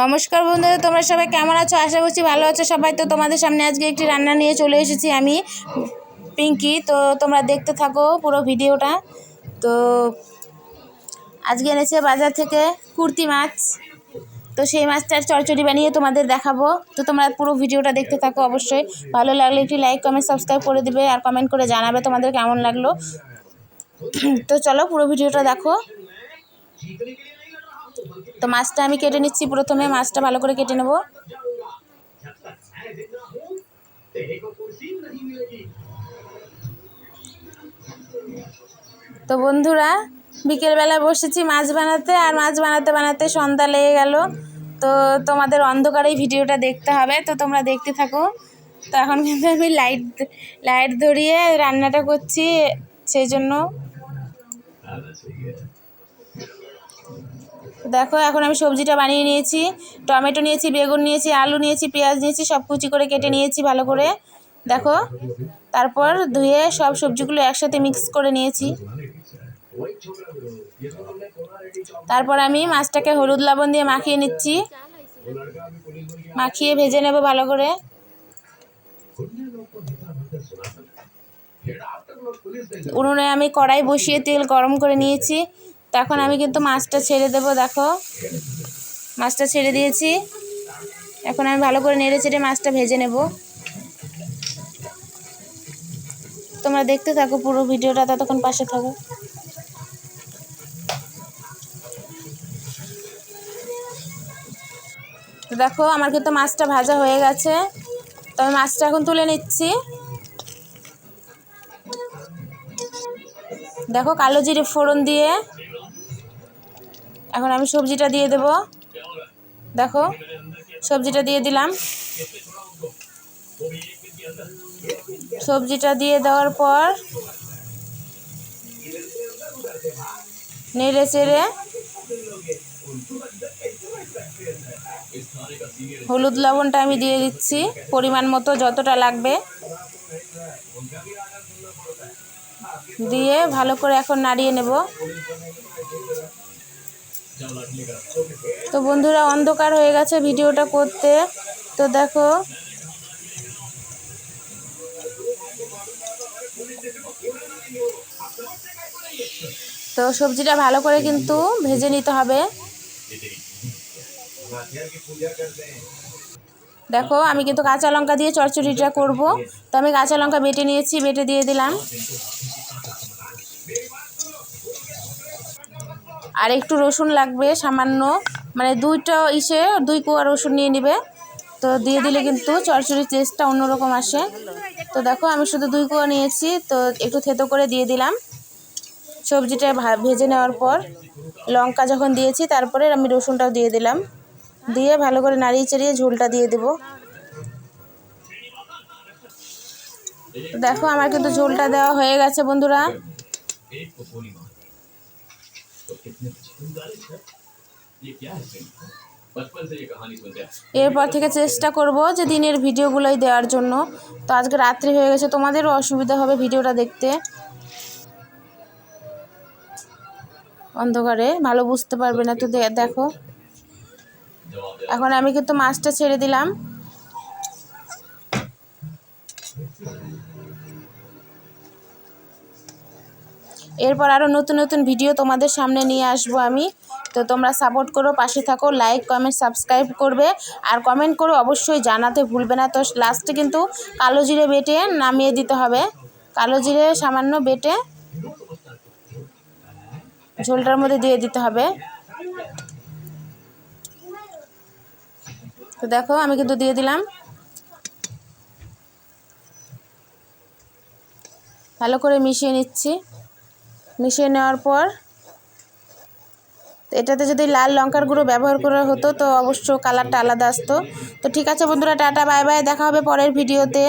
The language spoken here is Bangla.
নমস্কার বন্ধুরা, তোমরা সবাই কেমন আছো? আশা করছি ভালো আছো সবাই। তো তোমাদের সামনে আজকে একটি রান্না নিয়ে চলে এসেছি আমি, পিঙ্কি। তো তোমরা দেখতে থাকো পুরো ভিডিওটা। তো আজকে এনেছে বাজার থেকে কুর্তি মাছ, তো সেই মাছটার চচ্চড়ি বানিয়ে তোমাদের দেখাবো। তো তোমরা পুরো ভিডিওটা দেখতে থাকো। অবশ্যই ভালো লাগলে একটি লাইক কমেন্ট সাবস্ক্রাইব করে দিবে আর কমেন্ট করে জানাবে তোমাদের কেমন লাগলো। তো চলো পুরো ভিডিওটা দেখো। তো মাছটা আমি কেটে নিচ্ছি। প্রথমে মাছটা ভালো করে কেটে নেব। তো বন্ধুরা, বিকেলবেলা বসেছি মাছ বানাতে, আর মাছ বানাতে বানাতে সন্ধ্যা লেগে গেল। তো তোমাদের অন্ধকারেই ভিডিওটা দেখতে হবে, তো তোমরা দেখতে থাকো। তো এখন কিন্তু আমি লাইট ধরিয়ে রান্নাটা করছি, সেই জন্য দেখো এখন আমি সবজিটা বানিয়ে নিয়েছি। টমেটো নিয়েছি, বেগুন নিয়েছি, আলু নিয়েছি, পেঁয়াজ নিয়েছি, সব কুচি করে কেটে নিয়েছি ভালো করে। দেখো, তারপর ধুয়ে সব সবজিগুলো একসাথে মিক্স করে নিয়েছি। তারপর আমি মাছটাকে হলুদ লবণ দিয়ে মাখিয়ে নিচ্ছি, মাখিয়ে ভেজে নেব ভালো করে। উনুনে আমি কড়াই বসিয়ে তেল গরম করে নিয়েছি। তখন আমি কিন্তু মাছটা ছেড়ে দেব। দেখো, মাছটা ছেড়ে দিয়েছি। এখন আমি ভালো করে নেড়ে চেড়ে মাছটা ভেজে নেব। তোমরা দেখতে থাকো পুরো ভিডিওটা, ততক্ষণ পাশে থাকো। দেখো, আমার কিন্তু মাছটা ভাজা হয়ে গেছে। তো আমি মাছটা এখন তুলে নিচ্ছি। দেখো, কালো জিরে ফোড়ন দিয়ে এখন আমি সবজিটা দিয়ে দেব। দেখো, সবজিটা দিয়ে দিলাম। সবজিটা দিয়ে দেওয়ার পর নেড়ে চেড়ে হলুদ লবণটা আমি দিয়ে দিচ্ছি পরিমাণ মতো, যতটা লাগবে দিয়ে ভালো করে এখন নাড়িয়ে নেব। তো বন্ধুরা, অন্ধকার হয়ে গেছে ভিডিওটা করতে। তো দেখো, তো সবজিটা ভালো করে কিন্তু ভেজে নিতে হবে। দেখো, আমি কিন্তু কাঁচা লঙ্কা দিয়ে চচ্চড়িটা করব। তো আমি কাঁচা লঙ্কা বেটে নিয়েছি, বেটে দিয়ে দিলাম। আর একটু রসুন লাগবে সামান্য, মানে দুই কোয়া রসুন নিয়ে নেবে। তো দিয়ে দিলে কিন্তু চচ্চড়ির টেস্টটা অন্যরকম আসে। তো দেখো, আমি শুধু 2 কোয়া নিয়েছি, তো একটু থেতো করে দিয়ে দিলাম। সবজিটা ভেজে নেওয়ার পর লঙ্কা যখন দিয়েছি, তারপরে আমি রসুনটাও দিয়ে দিলাম, দিয়ে ভালো করে নাড়িয়ে চাড়িয়ে ঝোলটা দিয়ে দেব। দেখো, আমার কিন্তু ঝোলটা দেওয়া হয়ে গেছে বন্ধুরা। এরপর থেকে চেষ্টা করব যে দিনের ভিডিওগুলোই দেওয়ার জন্য। তো আজকে রাত্রি হয়ে গেছে, তোমাদেরও অসুবিধা হবে ভিডিওটা দেখতে, অন্ধকারে ভালো বুঝতে পারবে না। তো দেখো, এখন আমি কিন্তু মাছটা ছেড়ে দিলাম। এরপর আরও নতুন নতুন ভিডিও তোমাদের সামনে নিয়ে আসবো আমি। তো তোমরা সাপোর্ট করো, পাশে থাকো, লাইক কমেন্ট সাবস্ক্রাইব করবে আর কমেন্ট করো, অবশ্যই জানাতে ভুলবে না। তো লাস্টে কিন্তু কালো জিরে বেটে নামিয়ে দিতে হবে। কালো জিরে সামান্য বেটে ঝোলটার মধ্যে দিয়ে দিতে হবে। তো দেখো, আমি কিন্তু দিয়ে দিলাম। ভালো করে মিশিয়ে নিচ্ছি। মিশিয়ে নেওয়ার পর এটাতে যদি লাল লঙ্কার গুঁড়ো ব্যবহার করা হতো, তো অবশ্য কালারটা আলাদা আসতো। তো ঠিক আছে বন্ধুরা, টাটা বাই বাই, দেখা হবে পরের ভিডিওতে।